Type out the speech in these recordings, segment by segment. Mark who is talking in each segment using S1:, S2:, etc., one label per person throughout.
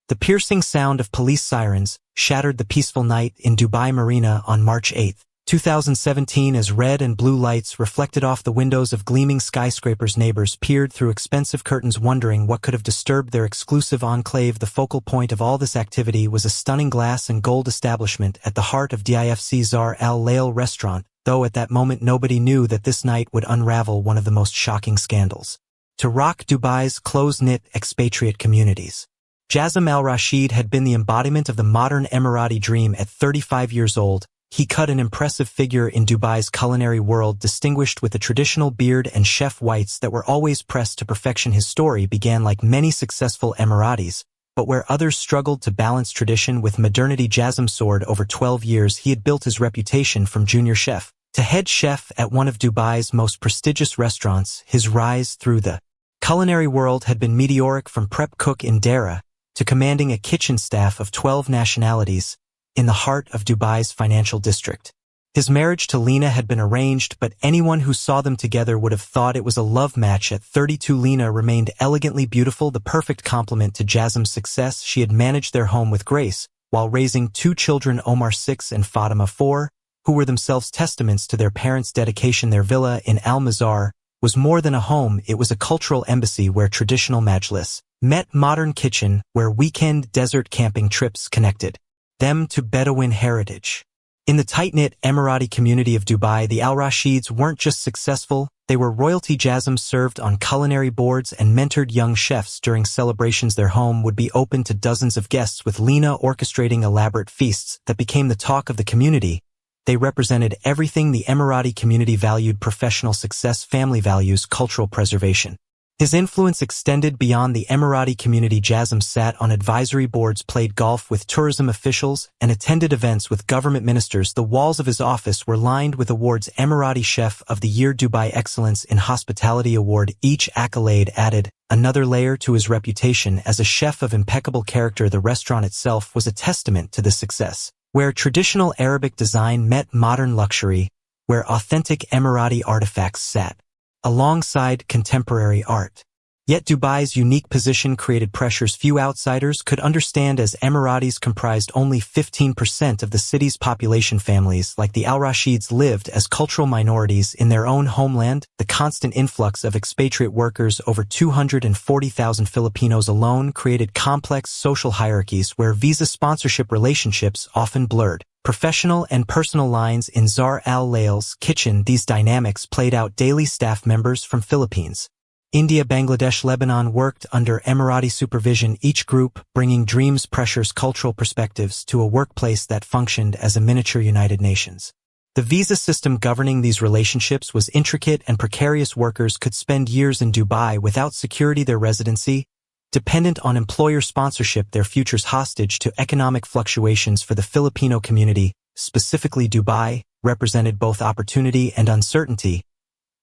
S1: The piercing sound of police sirens shattered the peaceful night in Dubai Marina on March 8, 2017 as red and blue lights reflected off the windows of gleaming skyscrapers. Neighbors peered through expensive curtains wondering what could have disturbed their exclusive enclave. The focal point of all this activity was a stunning glass and gold establishment at the heart of DIFC Mizhar Al restaurant, though at that moment nobody knew that this night would unravel one of the most shocking scandals to rock Dubai's close-knit expatriate communities. Jasim Al-Rashid had been the embodiment of the modern Emirati dream. At 35 years old, he cut an impressive figure in Dubai's culinary world, distinguished with a traditional beard and chef whites that were always pressed to perfection. His story began like many successful Emiratis, but where others struggled to balance tradition with modernity. Jasim soared. Over 12 years, he had built his reputation from junior chef to head chef at one of Dubai's most prestigious restaurants. His rise through the culinary world had been meteoric, from prep cook in Dara to commanding a kitchen staff of 12 nationalities in the heart of Dubai's financial district. His marriage to Lena had been arranged, but anyone who saw them together would have thought it was a love match. At 32, Lena remained elegantly beautiful, the perfect complement to Jasim's success. She had managed their home with grace, while raising 2 children, Omar 6 and Fatima 4, who were themselves testaments to their parents' dedication. Their villa in Al-Mizhar was more than a home, it was a cultural embassy where traditional majlis met modern kitchen, where weekend desert camping trips connected them to Bedouin heritage. In the tight-knit Emirati community of Dubai, the Al-Rashids weren't just successful, they were royalty. Jasim served on culinary boards and mentored young chefs during celebrations. Their home would be open to dozens of guests, with Lena orchestrating elaborate feasts that became the talk of the community. They represented everything the Emirati community valued: professional success, family values, cultural preservation. His influence extended beyond the Emirati community. Jasim sat on advisory boards, played golf with tourism officials, and attended events with government ministers. The walls of his office were lined with awards: Emirati Chef of the Year, Dubai Excellence in Hospitality Award. Each accolade added another layer to his reputation as a chef of impeccable character. The restaurant itself was a testament to this success, where traditional Arabic design met modern luxury, where authentic Emirati artifacts sat alongside contemporary art. Yet Dubai's unique position created pressures few outsiders could understand, as Emiratis comprised only 15% of the city's population. Families like the Al-Rashids lived as cultural minorities in their own homeland. The constant influx of expatriate workers, over 240,000 Filipinos alone, created complex social hierarchies where visa sponsorship relationships often blurred professional and personal lines. In Mizhar Al-Layal's kitchen, these dynamics played out daily. Staff members from Philippines, India, Bangladesh, Lebanon worked under Emirati supervision, each group bringing dreams, pressures, cultural perspectives to a workplace that functioned as a miniature United Nations. The visa system governing these relationships was intricate and precarious. Workers could spend years in Dubai without security, their residency dependent on employer sponsorship, their futures hostage to economic fluctuations. For the Filipino community, specifically Dubai, represented both opportunity and uncertainty.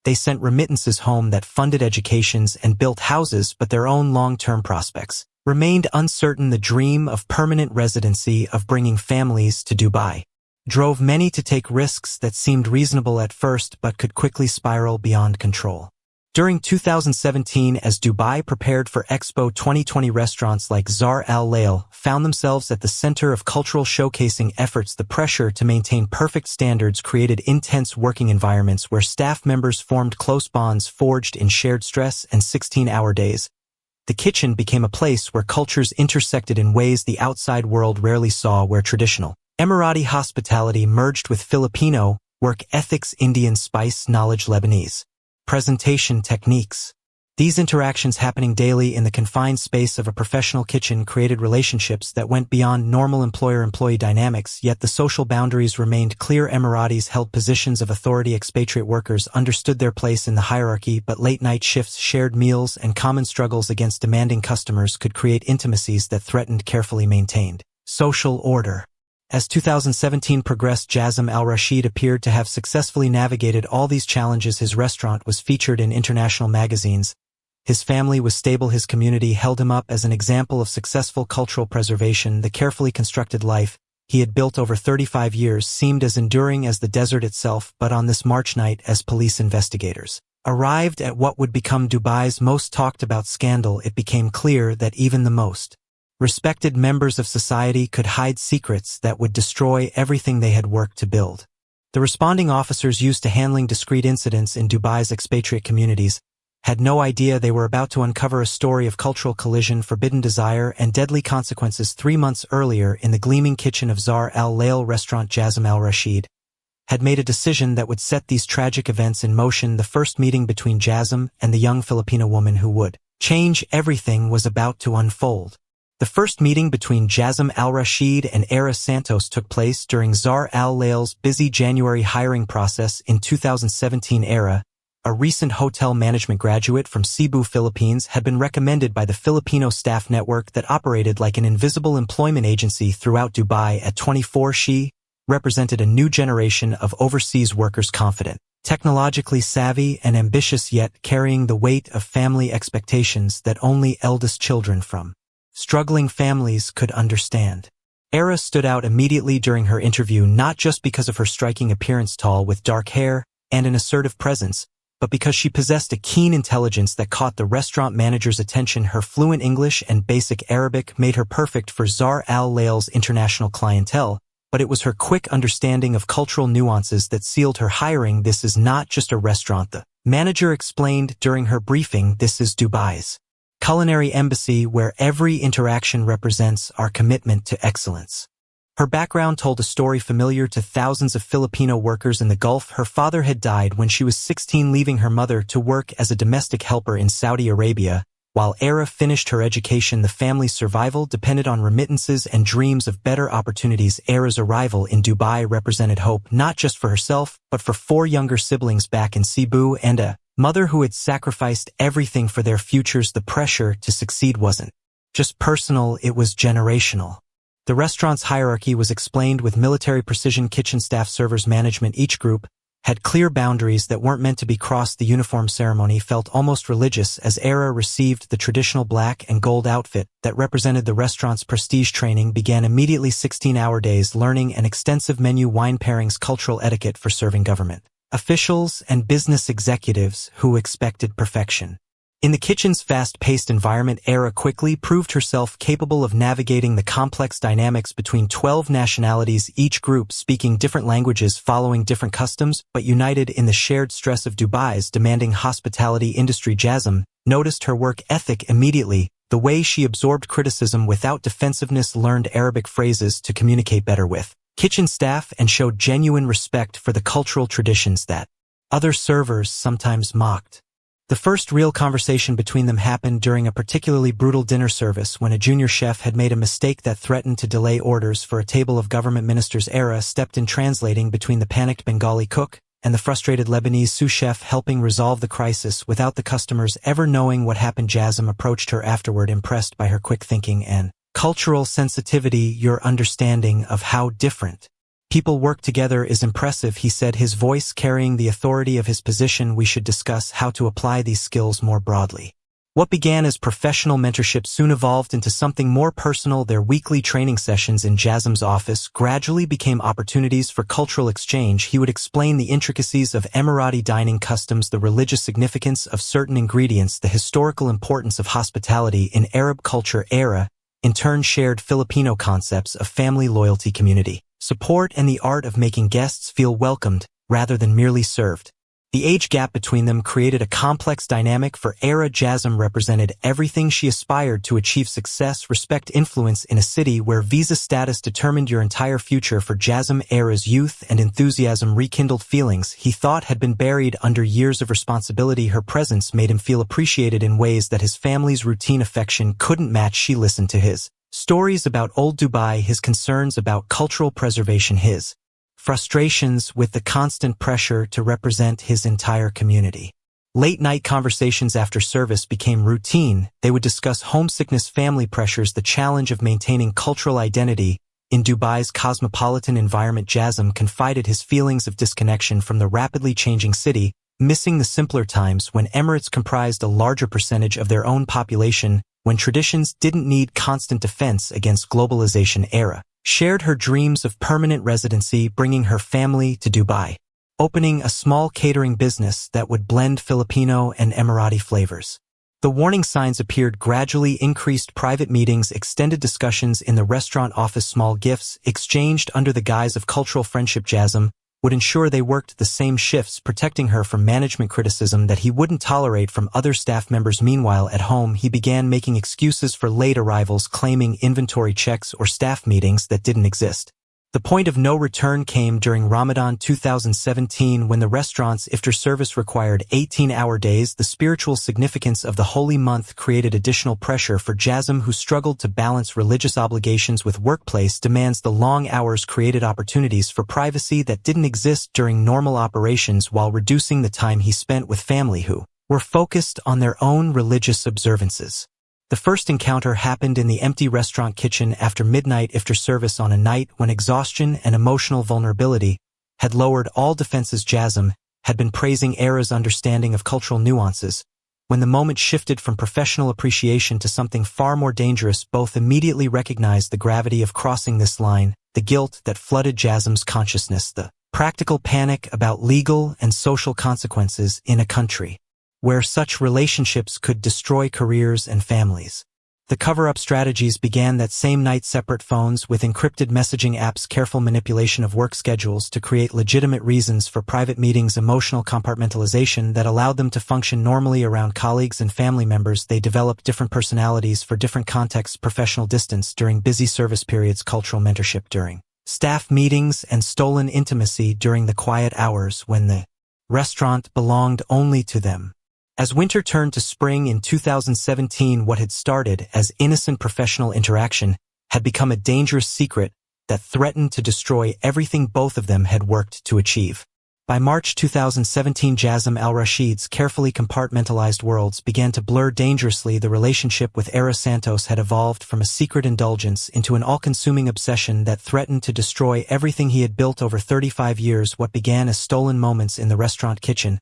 S1: They sent remittances home that funded educations and built houses, but their own long-term prospects remained uncertain. The dream of permanent residency, of bringing families to Dubai, drove many to take risks that seemed reasonable at first but could quickly spiral beyond control. During 2017, as Dubai prepared for Expo 2020, restaurants like Mizhar Al-Layal found themselves at the center of cultural showcasing efforts. The pressure to maintain perfect standards created intense working environments where staff members formed close bonds forged in shared stress and 16-hour days. The kitchen became a place where cultures intersected in ways the outside world rarely saw, where traditional Emirati hospitality merged with Filipino work ethics, Indian spice knowledge, Lebanese presentation techniques. These interactions, happening daily in the confined space of a professional kitchen, created relationships that went beyond normal employer-employee dynamics, yet the social boundaries remained clear. Emiratis held positions of authority, expatriate workers understood their place in the hierarchy, but late-night shifts, shared meals, and common struggles against demanding customers could create intimacies that threatened carefully maintained social order. As 2017 progressed, Jasim Al-Rashid appeared to have successfully navigated all these challenges. His restaurant was featured in international magazines. His family was stable. His community held him up as an example of successful cultural preservation. The carefully constructed life he had built over 35 years seemed as enduring as the desert itself. But on this March night, as police investigators arrived at what would become Dubai's most talked about scandal, it became clear that even the most Respected members of society could hide secrets that would destroy everything they had worked to build. The responding officers used to handling discrete incidents in Dubai's expatriate communities had no idea they were about to uncover a story of cultural collision, forbidden desire, and deadly consequences. 3 months earlier, in the gleaming kitchen of Mizhar Al restaurant, Jasim Al-Rashid had made a decision that would set these tragic events in motion. The first meeting between Jasim and the young Filipino woman who would change everything was about to unfold. The first meeting between Jasim Al-Rashid and Aira Santos took place during Mizhar Al-Layal's busy January hiring process in 2017. Aira, a recent hotel management graduate from Cebu, Philippines, had been recommended by the Filipino staff network that operated like an invisible employment agency throughout Dubai. At 24, she represented a new generation of overseas workers, confident, technologically savvy, and ambitious, yet carrying the weight of family expectations that only eldest children from struggling families could understand. Aira stood out immediately during her interview, not just because of her striking appearance, tall with dark hair and an assertive presence, but because she possessed a keen intelligence that caught the restaurant manager's attention. Her fluent English and basic Arabic made her perfect for Mizhar Al-Layal's international clientele, but it was her quick understanding of cultural nuances that sealed her hiring. This is not just a restaurant, the manager explained during her briefing. This is Dubai's culinary embassy, where every interaction represents our commitment to excellence. Her background told a story familiar to thousands of Filipino workers in the Gulf. Her father had died when she was 16, leaving her mother to work as a domestic helper in Saudi Arabia. While Aira finished her education, the family's survival depended on remittances and dreams of better opportunities. Aira's arrival in Dubai represented hope, not just for herself, but for 4 younger siblings back in Cebu and a mother who had sacrificed everything for their futures. The pressure to succeed wasn't just personal, it was generational. The restaurant's hierarchy was explained with military precision. Kitchen staff, servers, management, each group had clear boundaries that weren't meant to be crossed. The uniform ceremony felt almost religious as Aira received the traditional black and gold outfit that represented the restaurant's prestige. Training began immediately. 16-hour days, learning an extensive menu, wine pairings, cultural etiquette for serving government officials and business executives who expected perfection. In the kitchen's fast-paced environment, Aira quickly proved herself capable of navigating the complex dynamics between 12 nationalities, each group speaking different languages, following different customs, but united in the shared stress of Dubai's demanding hospitality industry. Jasim noticed her work ethic immediately, the way she absorbed criticism without defensiveness, learned Arabic phrases to communicate better with kitchen staff, and showed genuine respect for the cultural traditions that other servers sometimes mocked. The first real conversation between them happened during a particularly brutal dinner service when a junior chef had made a mistake that threatened to delay orders for a table of government ministers. Aira stepped in, translating between the panicked Bengali cook and the frustrated Lebanese sous chef, helping resolve the crisis without the customers ever knowing what happened. Jasim approached her afterward, impressed by her quick thinking and cultural sensitivity. Your understanding of how different people work together is impressive, he said, his voice carrying the authority of his position. We should discuss how to apply these skills more broadly. What began as professional mentorship soon evolved into something more personal. Their weekly training sessions in Jasim's office gradually became opportunities for cultural exchange. He would explain the intricacies of Emirati dining customs, the religious significance of certain ingredients, the historical importance of hospitality in Arab culture. Aira, in turn, shared Filipino concepts of family, loyalty, community support, and the art of making guests feel welcomed rather than merely served. The age gap between them created a complex dynamic. For Aira, Jasim represented everything she aspired to achieve: success, respect, influence in a city where visa status determined your entire future. For Jasim, Aira's youth and enthusiasm rekindled feelings he thought had been buried under years of responsibility. Her presence made him feel appreciated in ways that his family's routine affection couldn't match. She listened to his stories about old Dubai, his concerns about cultural preservation, his frustrations with the constant pressure to represent his entire community. Late-night conversations after service became routine. They would discuss homesickness, family pressures, the challenge of maintaining cultural identity in Dubai's cosmopolitan environment. Jasim confided his feelings of disconnection from the rapidly changing city, missing the simpler times when Emirates comprised a larger percentage of their own population, when traditions didn't need constant defense against globalization. Aira shared her dreams of permanent residency, bringing her family to Dubai, opening a small catering business that would blend Filipino and Emirati flavors. The warning signs appeared gradually: increased private meetings, extended discussions in the restaurant office, small gifts exchanged under the guise of cultural friendship. Jasim would ensure they worked the same shifts, protecting her from management criticism that he wouldn't tolerate from other staff members. Meanwhile, at home, he began making excuses for late arrivals, claiming inventory checks or staff meetings that didn't exist. The point of no return came during Ramadan 2017, when the restaurant's iftar service required 18-hour days. The spiritual significance of the holy month created additional pressure for Jasim, who struggled to balance religious obligations with workplace demands. The long hours created opportunities for privacy that didn't exist during normal operations, while reducing the time he spent with family who were focused on their own religious observances. The first encounter happened in the empty restaurant kitchen after midnight iftar service on a night when exhaustion and emotional vulnerability had lowered all defenses. Jasim had been praising Aira's understanding of cultural nuances. When the moment shifted from professional appreciation to something far more dangerous, both immediately recognized the gravity of crossing this line, the guilt that flooded Jasim's consciousness, the practical panic about legal and social consequences in a country where such relationships could destroy careers and families. The cover-up strategies began that same night: separate phones with encrypted messaging apps, careful manipulation of work schedules to create legitimate reasons for private meetings, emotional compartmentalization that allowed them to function normally around colleagues and family members. They developed different personalities for different contexts: professional distance during busy service periods, cultural mentorship during staff meetings, and stolen intimacy during the quiet hours when the restaurant belonged only to them. As winter turned to spring in 2017, what had started as innocent professional interaction had become a dangerous secret that threatened to destroy everything both of them had worked to achieve. By March 2017, Jasim Al-Rashid's carefully compartmentalized worlds began to blur dangerously. The relationship with Aira Santos had evolved from a secret indulgence into an all-consuming obsession that threatened to destroy everything he had built over 35 years. What began as stolen moments in the restaurant kitchen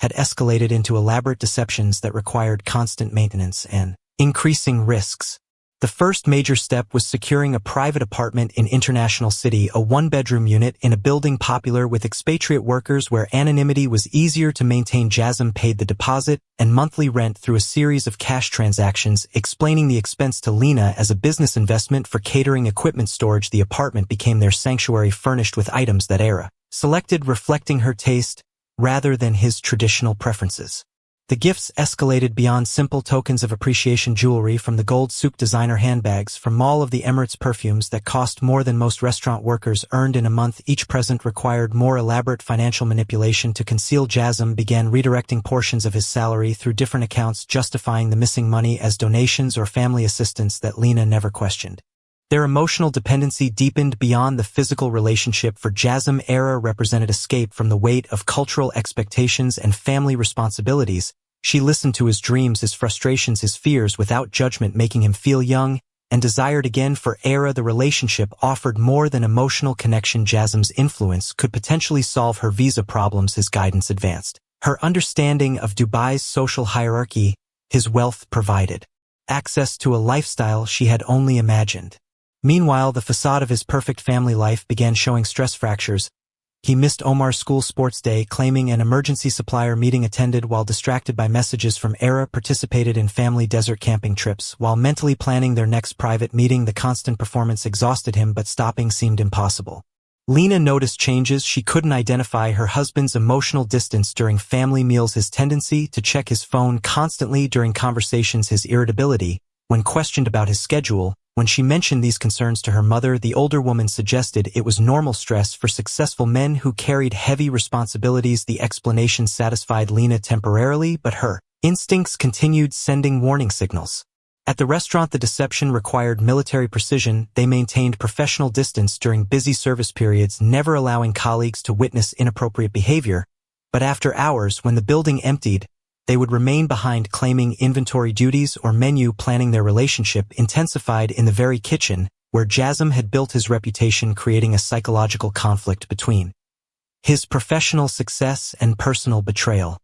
S1: had escalated into elaborate deceptions that required constant maintenance and increasing risks. The first major step was securing a private apartment in International City, a one-bedroom unit in a building popular with expatriate workers where anonymity was easier to maintain. Jasim paid the deposit and monthly rent through a series of cash transactions, explaining the expense to Lena as a business investment for catering equipment storage. The apartment became their sanctuary, furnished with items that Aira selected, reflecting her taste rather than his traditional preferences. The gifts escalated beyond simple tokens of appreciation: jewelry from the gold souk, designer handbags from all of the Emirates, perfumes that cost more than most restaurant workers earned in a month. Each present required more elaborate financial manipulation to conceal. Jasim began redirecting portions of his salary through different accounts, justifying the missing money as donations or family assistance that Lena never questioned. Their emotional dependency deepened beyond the physical relationship. For Jasim, Aira represented escape from the weight of cultural expectations and family responsibilities. She listened to his dreams, his frustrations, his fears without judgment, making him feel young and desired again. For Aira, the relationship offered more than emotional connection. Jasim's influence could potentially solve her visa problems. His guidance advanced her understanding of Dubai's social hierarchy. His wealth provided access to a lifestyle she had only imagined. Meanwhile, the facade of his perfect family life began showing stress fractures. He missed Omar's school sports day, claiming an emergency supplier meeting attended while distracted by messages from Aira, participated in family desert camping trips while mentally planning their next private meeting. The constant performance exhausted him, but stopping seemed impossible. Lena noticed changes. She couldn't identify her husband's emotional distance during family meals, his tendency to check his phone constantly during conversations, his irritability when questioned about his schedule. When she mentioned these concerns to her mother, the older woman suggested it was normal stress for successful men who carried heavy responsibilities. The explanation satisfied Lena temporarily, but her instincts continued sending warning signals. At the restaurant, the deception required military precision. They maintained professional distance during busy service periods, never allowing colleagues to witness inappropriate behavior. But after hours, when the building emptied, they would remain behind, claiming inventory duties or menu planning. Their relationship intensified in the very kitchen where Jasim had built his reputation, creating a psychological conflict between his professional success and personal betrayal.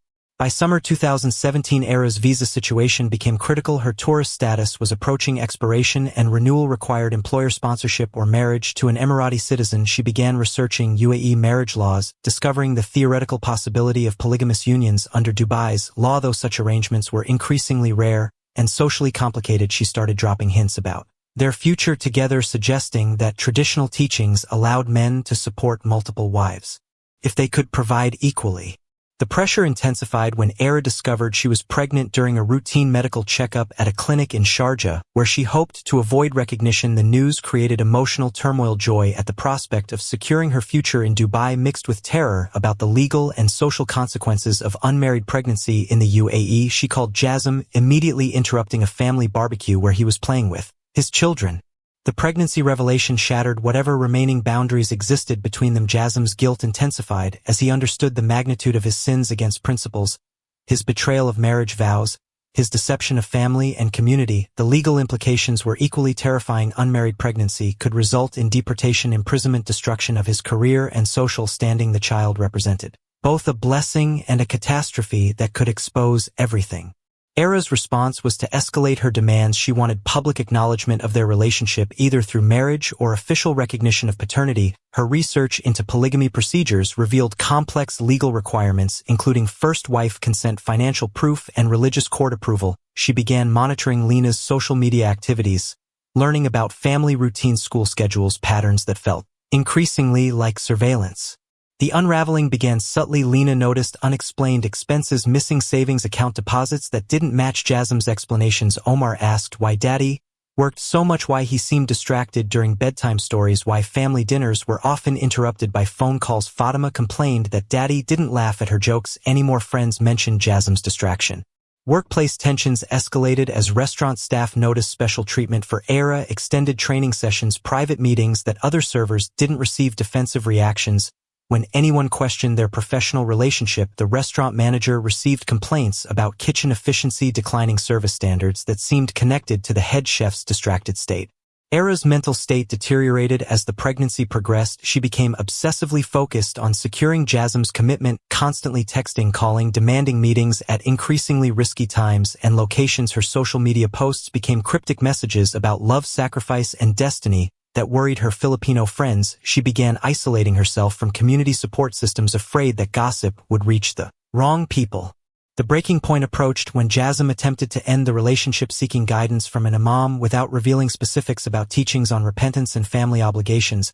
S1: By summer 2017, Aira's visa situation became critical. Her tourist status was approaching expiration and renewal required employer sponsorship or marriage to an Emirati citizen. She began researching UAE marriage laws, discovering the theoretical possibility of polygamous unions under Dubai's law. Though such arrangements were increasingly rare and socially complicated, she started dropping hints about their future together, suggesting that traditional teachings allowed men to support multiple wives if they could provide equally. The pressure intensified when Aira discovered she was pregnant during a routine medical checkup at a clinic in Sharjah, where she hoped to avoid recognition. The news created emotional turmoil. Joy at the prospect of securing her future in Dubai mixed with terror about the legal and social consequences of unmarried pregnancy in the UAE. She called Jasim, immediately interrupting a family barbecue where he was playing with his children. The pregnancy revelation shattered whatever remaining boundaries existed between them. Jasim's guilt intensified as he understood the magnitude of his sins against principles, his betrayal of marriage vows, his deception of family and community. The legal implications were equally terrifying. Unmarried pregnancy could result in deportation, imprisonment, destruction of his career and social standing. The child represented both a blessing and a catastrophe that could expose everything. Aira's response was to escalate her demands. She wanted public acknowledgement of their relationship, either through marriage or official recognition of paternity. Her research into polygamy procedures revealed complex legal requirements, including first wife consent, financial proof, and religious court approval. She began monitoring Lena's social media activities, learning about family routines, school schedules, patterns that felt increasingly like surveillance. The unraveling began subtly. Lena noticed unexplained expenses, missing savings account deposits that didn't match Jasim's explanations. Omar asked why Daddy worked so much, why he seemed distracted during bedtime stories, why family dinners were often interrupted by phone calls. Fatima complained that Daddy didn't laugh at her jokes anymore. Friends mentioned Jasim's distraction. Workplace tensions escalated as restaurant staff noticed special treatment for Aira, extended training sessions, private meetings that other servers didn't receive, defensive reactions. When anyone questioned their professional relationship, the restaurant manager received complaints about kitchen efficiency, declining service standards that seemed connected to the head chef's distracted state. Aira's mental state deteriorated as the pregnancy progressed. She became obsessively focused on securing Jasim's commitment, constantly texting, calling, demanding meetings at increasingly risky times and locations. Her social media posts became cryptic messages about love, sacrifice, and destiny that worried her Filipino friends. She began isolating herself from community support systems, afraid that gossip would reach the wrong people. The breaking point approached when Jasim attempted to end the relationship, seeking guidance from an imam without revealing specifics about teachings on repentance and family obligations.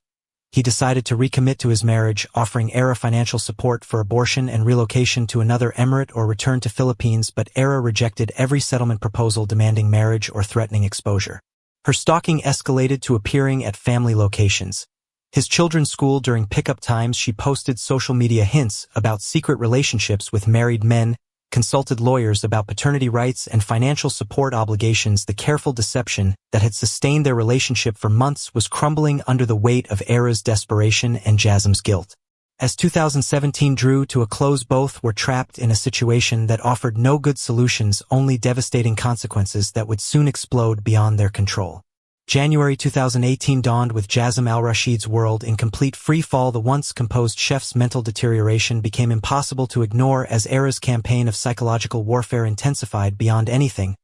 S1: He decided to recommit to his marriage, offering Aira financial support for abortion and relocation to another emirate or return to Philippines, but Aira rejected every settlement proposal, demanding marriage or threatening exposure. Her stalking escalated to appearing at family locations. His children's school. During pickup times, she posted social media hints about secret relationships with married men, consulted lawyers about paternity rights and financial support obligations. The careful deception that had sustained their relationship for months was crumbling under the weight of Aira's desperation and Jasim's guilt. As 2017 drew to a close, both were trapped in a situation that offered no good solutions, only devastating consequences that would soon explode beyond their control. January 2018 dawned with Jasim Al-Rashid's world in complete free fall. The once composed chef's mental deterioration became impossible to ignore as Aira's campaign of psychological warfare intensified beyond anything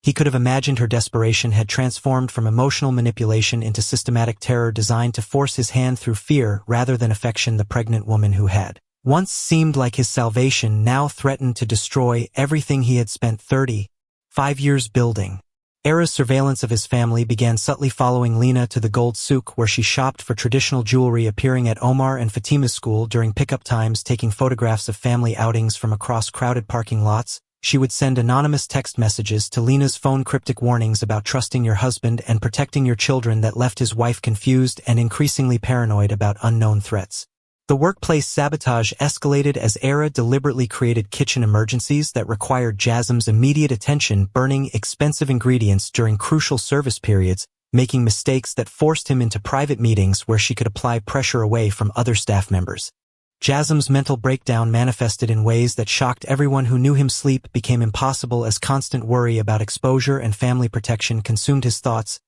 S1: he could have imagined. Her desperation had transformed from emotional manipulation into systematic terror designed to force his hand through fear rather than affection. The pregnant woman who had once seemed like his salvation now threatened to destroy everything he had spent 35 years building. Aira's surveillance of his family began subtly, following Lena to the gold souk where she shopped for traditional jewelry, appearing at Omar and Fatima's school during pickup times, taking photographs of family outings from across crowded parking lots. She would send anonymous text messages to Lena's phone, cryptic warnings about trusting your husband and protecting your children that left his wife confused and increasingly paranoid about unknown threats. The workplace sabotage escalated as Aira deliberately created kitchen emergencies that required Jasim's immediate attention, burning expensive ingredients during crucial service periods, making mistakes that forced him into private meetings where she could apply pressure away from other staff members. Jasim's mental breakdown manifested in ways that shocked everyone who knew him. Sleep became impossible as constant worry about exposure and family protection consumed his thoughts.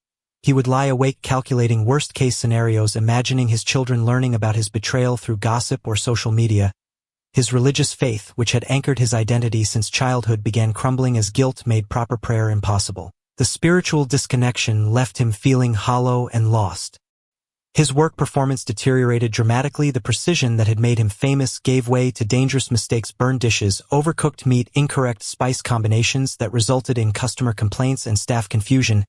S1: He would lie awake calculating worst-case scenarios, imagining his children learning about his betrayal through gossip or social media. His religious faith, which had anchored his identity since childhood, began crumbling as guilt made proper prayer impossible. The spiritual disconnection left him feeling hollow and lost. His work performance deteriorated dramatically. The precision that had made him famous gave way to dangerous mistakes: burned dishes, overcooked meat, incorrect spice combinations that resulted in customer complaints and staff confusion.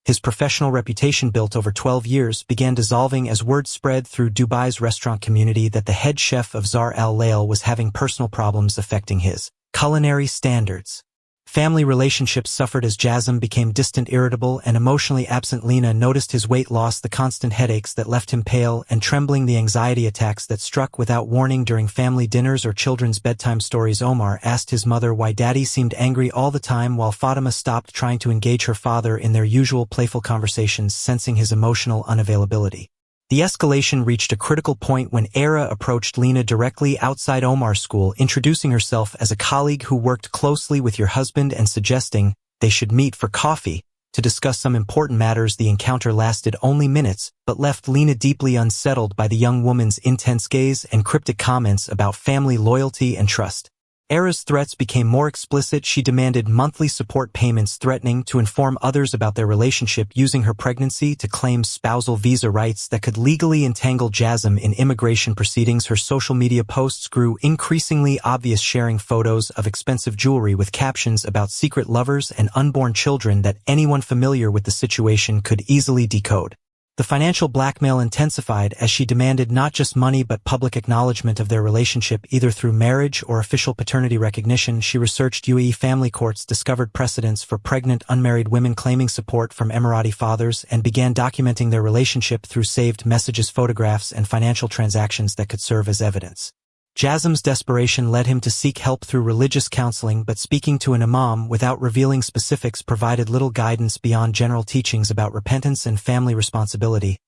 S1: His professional reputation, built over 12 years, began dissolving as word spread through Dubai's restaurant community that the head chef of Mizhar Al was having personal problems affecting his culinary standards. Family relationships suffered as Jasim became distant, irritable, and emotionally absent. Lina noticed his weight loss, the constant headaches that left him pale and trembling, the anxiety attacks that struck without warning during family dinners or children's bedtime stories. Omar asked his mother why Daddy seemed angry all the time, while Fatima stopped trying to engage her father in their usual playful conversations, sensing his emotional unavailability. The escalation reached a critical point when Aira approached Lina directly outside Omar's school, introducing herself as a colleague who worked closely with your husband and suggesting they should meet for coffee to discuss some important matters. The encounter lasted only minutes, but left Lina deeply unsettled by the young woman's intense gaze and cryptic comments about family loyalty and trust. Aira's threats became more explicit. She demanded monthly support payments, threatening to inform others about their relationship, using her pregnancy to claim spousal visa rights that could legally entangle Jasim in immigration proceedings. Her social media posts grew increasingly obvious, sharing photos of expensive jewelry with captions about secret lovers and unborn children that anyone familiar with the situation could easily decode. The financial blackmail intensified as she demanded not just money but public acknowledgement of their relationship, either through marriage or official paternity recognition. She researched UAE family courts, discovered precedents for pregnant unmarried women claiming support from Emirati fathers, and began documenting their relationship through saved messages, photographs, and financial transactions that could serve as evidence. Jasim's desperation led him to seek help through religious counseling, but speaking to an imam without revealing specifics provided little guidance beyond general teachings about repentance and family responsibility.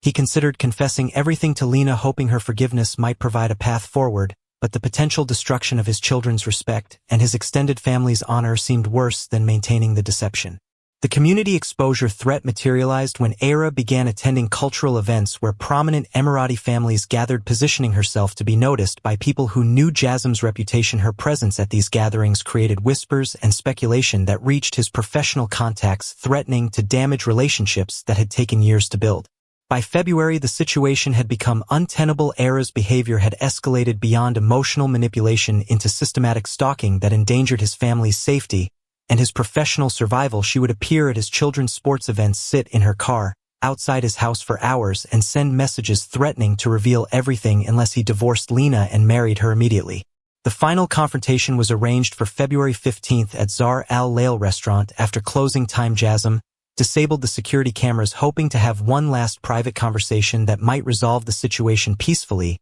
S1: He considered confessing everything to Lina, hoping her forgiveness might provide a path forward, but the potential destruction of his children's respect and his extended family's honor seemed worse than maintaining the deception. The community exposure threat materialized when Aira began attending cultural events where prominent Emirati families gathered, positioning herself to be noticed by people who knew Jasim's reputation. Her presence at these gatherings created whispers and speculation that reached his professional contacts, threatening to damage relationships that had taken years to build. By February, the situation had become untenable. Aira's behavior had escalated beyond emotional manipulation into systematic stalking that endangered his family's safety and his professional survival. She would appear at his children's sports events, sit in her car outside his house for hours, and send messages threatening to reveal everything unless he divorced Lina and married her immediately. The final confrontation was arranged for February 15th at Mizhar Al restaurant. After closing time, Jasim disabled the security cameras, hoping to have one last private conversation that might resolve the situation peacefully.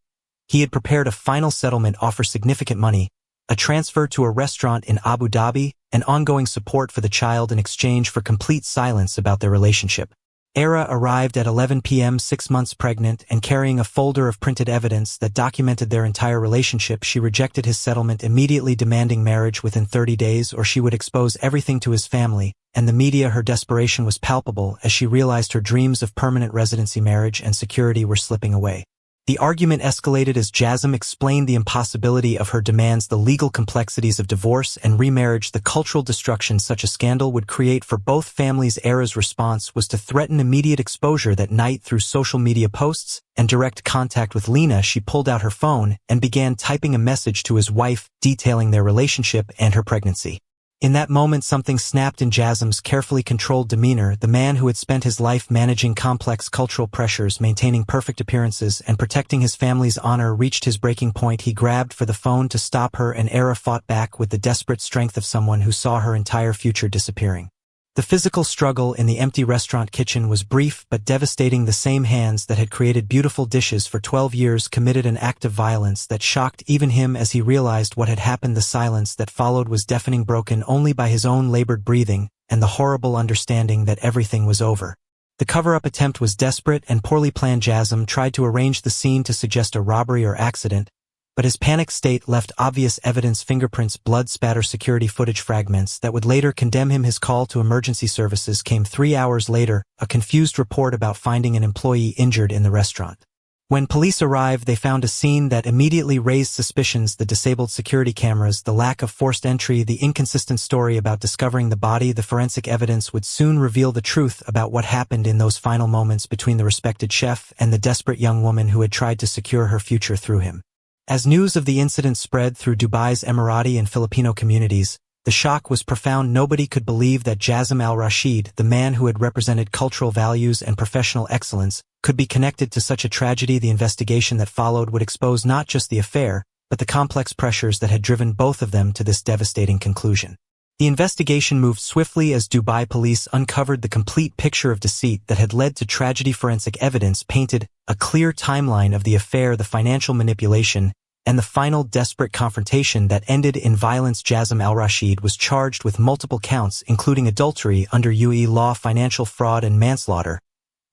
S1: He had prepared a final settlement offer: significant money, a transfer to a restaurant in Abu Dhabi, and ongoing support for the child in exchange for complete silence about their relationship. Aira arrived at 11 p.m., 6 months pregnant, and carrying a folder of printed evidence that documented their entire relationship. She rejected his settlement, immediately demanding marriage within 30 days or she would expose everything to his family and the media. Her desperation was palpable as she realized her dreams of permanent residency, marriage, and security were slipping away. The argument escalated as Jasim explained the impossibility of her demands, the legal complexities of divorce and remarriage, the cultural destruction such a scandal would create for both families. Aira's response was to threaten immediate exposure that night through social media posts and direct contact with Lina. She pulled out her phone and began typing a message to his wife detailing their relationship and her pregnancy. In that moment, something snapped in Jasim's carefully controlled demeanor. The man who had spent his life managing complex cultural pressures, maintaining perfect appearances, and protecting his family's honor reached his breaking point. He grabbed for the phone to stop her, and Aira fought back with the desperate strength of someone who saw her entire future disappearing. The physical struggle in the empty restaurant kitchen was brief but devastating. The same hands that had created beautiful dishes for 12 years committed an act of violence that shocked even him as he realized what had happened. The silence that followed was deafening, broken only by his own labored breathing and the horrible understanding that everything was over. The cover-up attempt was desperate and poorly planned. Jasim tried to arrange the scene to suggest a robbery or accident, but his panic state left obvious evidence: fingerprints, blood spatter, security footage fragments that would later condemn him. His call to emergency services came 3 hours later, a confused report about finding an employee injured in the restaurant. When police arrived, they found a scene that immediately raised suspicions: the disabled security cameras, the lack of forced entry, the inconsistent story about discovering the body. The forensic evidence would soon reveal the truth about what happened in those final moments between the respected chef and the desperate young woman who had tried to secure her future through him. As news of the incident spread through Dubai's Emirati and Filipino communities, the shock was profound. Nobody could believe that Jasim Al-Rashid, the man who had represented cultural values and professional excellence, could be connected to such a tragedy. The investigation that followed would expose not just the affair, but the complex pressures that had driven both of them to this devastating conclusion. The investigation moved swiftly as Dubai police uncovered the complete picture of deceit that had led to tragedy. Forensic evidence painted a clear timeline of the affair, the financial manipulation, and the final desperate confrontation that ended in violence. Jasim Al-Rashid was charged with multiple counts, including adultery under UAE law, financial fraud, and manslaughter.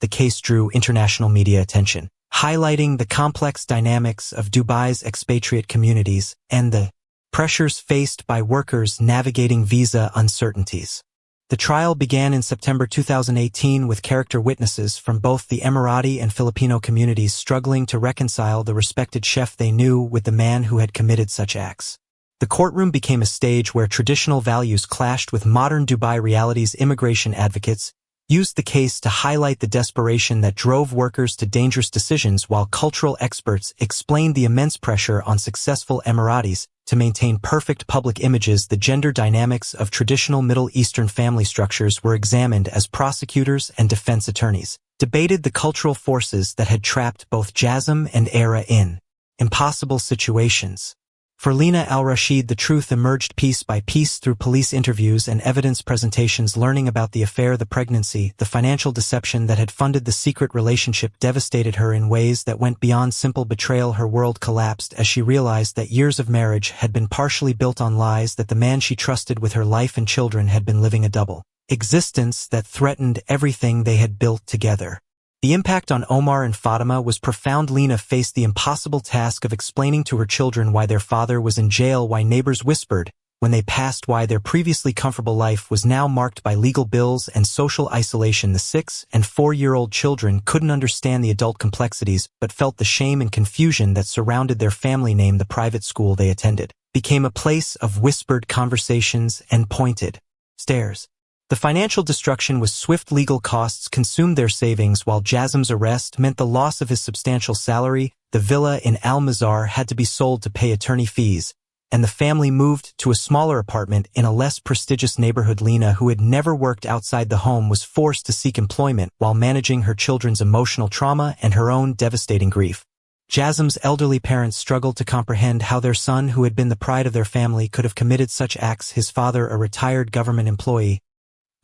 S1: The case drew international media attention, highlighting the complex dynamics of Dubai's expatriate communities and the pressures faced by workers navigating visa uncertainties. The trial began in September 2018 with character witnesses from both the Emirati and Filipino communities struggling to reconcile the respected chef they knew with the man who had committed such acts. The courtroom became a stage where traditional values clashed with modern Dubai realities. Immigration advocates used the case to highlight the desperation that drove workers to dangerous decisions, while cultural experts explained the immense pressure on successful Emiratis to maintain perfect public images. The gender dynamics of traditional Middle Eastern family structures were examined as prosecutors and defense attorneys debated the cultural forces that had trapped both Jasim and Aira in impossible situations. For Filipina Al-Rashid, the truth emerged piece by piece through police interviews and evidence presentations. Learning about the affair, the pregnancy, the financial deception that had funded the secret relationship devastated her in ways that went beyond simple betrayal. Her world collapsed as she realized that years of marriage had been partially built on lies, that the man she trusted with her life and children had been living a double existence that threatened everything they had built together. The impact on Omar and Fatima was profound. Lina faced the impossible task of explaining to her children why their father was in jail, why neighbors whispered when they passed, why their previously comfortable life was now marked by legal bills and social isolation. The 6- and 4-year-old children couldn't understand the adult complexities, but felt the shame and confusion that surrounded their family name. The private school they attended became a place of whispered conversations and pointed stares. The financial destruction was swift. Legal costs consumed their savings, while Jasim's arrest meant the loss of his substantial salary. The villa in Mizhar had to be sold to pay attorney fees, and the family moved to a smaller apartment in a less prestigious neighborhood. Lina, who had never worked outside the home, was forced to seek employment while managing her children's emotional trauma and her own devastating grief. Jasim's elderly parents struggled to comprehend how their son, who had been the pride of their family, could have committed such acts. His father, a retired government employee,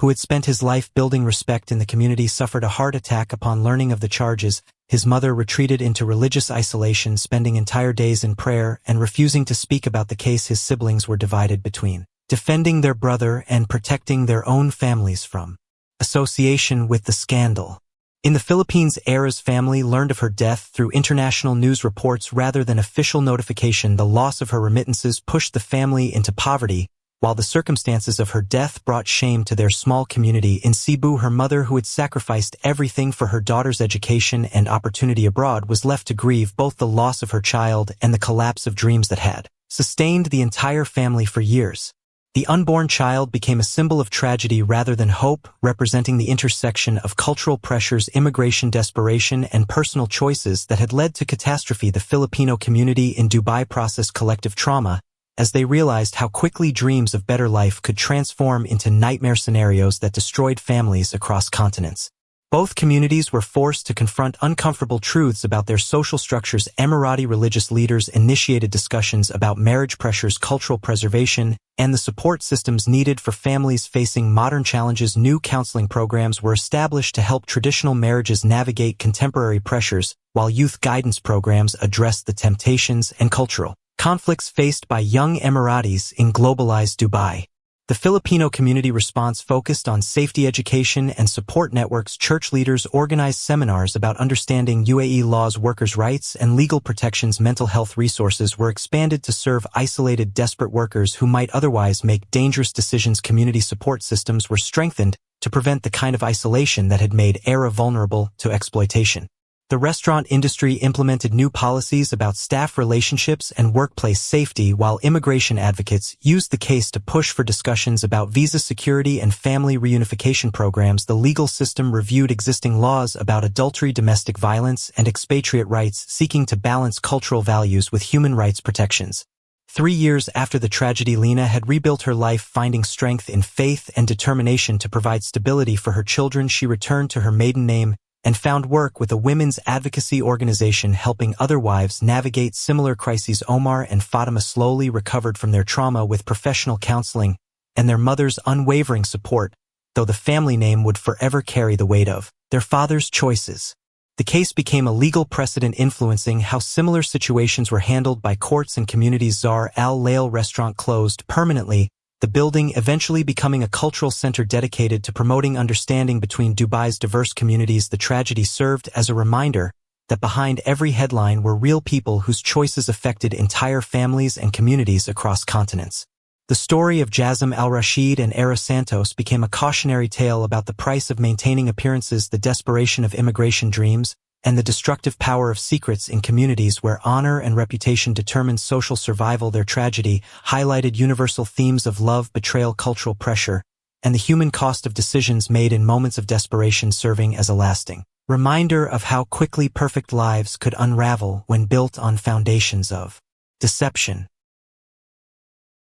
S1: who had spent his life building respect in the community, suffered a heart attack upon learning of the charges. His mother retreated into religious isolation, spending entire days in prayer and refusing to speak about the case. His siblings were divided between defending their brother and protecting their own families from association with the scandal. In the Philippines, Aira's family learned of her death through international news reports rather than official notification. The loss of her remittances pushed the family into poverty, while the circumstances of her death brought shame to their small community. In Cebu, her mother, who had sacrificed everything for her daughter's education and opportunity abroad, was left to grieve both the loss of her child and the collapse of dreams that had sustained the entire family for years. The unborn child became a symbol of tragedy rather than hope, representing the intersection of cultural pressures, immigration desperation, and personal choices that had led to catastrophe. The Filipino community in Dubai processed collective trauma as they realized how quickly dreams of better life could transform into nightmare scenarios that destroyed families across continents. Both communities were forced to confront uncomfortable truths about their social structures. Emirati religious leaders initiated discussions about marriage pressures, cultural preservation, and the support systems needed for families facing modern challenges. New counseling programs were established to help traditional marriages navigate contemporary pressures, while youth guidance programs addressed the temptations and cultural conflicts faced by young Emiratis in globalized Dubai. The Filipino community response focused on safety education and support networks. Church leaders organized seminars about understanding UAE laws, workers' rights, and legal protections. Mental health resources were expanded to serve isolated, desperate workers who might otherwise make dangerous decisions. Community support systems were strengthened to prevent the kind of isolation that had made Aira vulnerable to exploitation. The restaurant industry implemented new policies about staff relationships and workplace safety, while immigration advocates used the case to push for discussions about visa security and family reunification programs. The legal system reviewed existing laws about adultery, domestic violence, and expatriate rights, seeking to balance cultural values with human rights protections. 3 years after the tragedy, Lena had rebuilt her life, finding strength in faith and determination to provide stability for her children. She returned to her maiden name and found work with a women's advocacy organization helping other wives navigate similar crises. Omar and Fatima slowly recovered from their trauma with professional counseling and their mother's unwavering support, though the family name would forever carry the weight of their father's choices. The case became a legal precedent influencing how similar situations were handled by courts and communities. Mizhar Al-Lail restaurant closed permanently, the building eventually becoming a cultural center dedicated to promoting understanding between Dubai's diverse communities. The tragedy served as a reminder that behind every headline were real people whose choices affected entire families and communities across continents. The story of Jasim Al-Rashid and Aira Santos became a cautionary tale about the price of maintaining appearances, the desperation of immigration dreams, and the destructive power of secrets in communities where honor and reputation determine social survival. Their tragedy highlighted universal themes of love, betrayal, cultural pressure, and the human cost of decisions made in moments of desperation, serving as a lasting reminder of how quickly perfect lives could unravel when built on foundations of deception.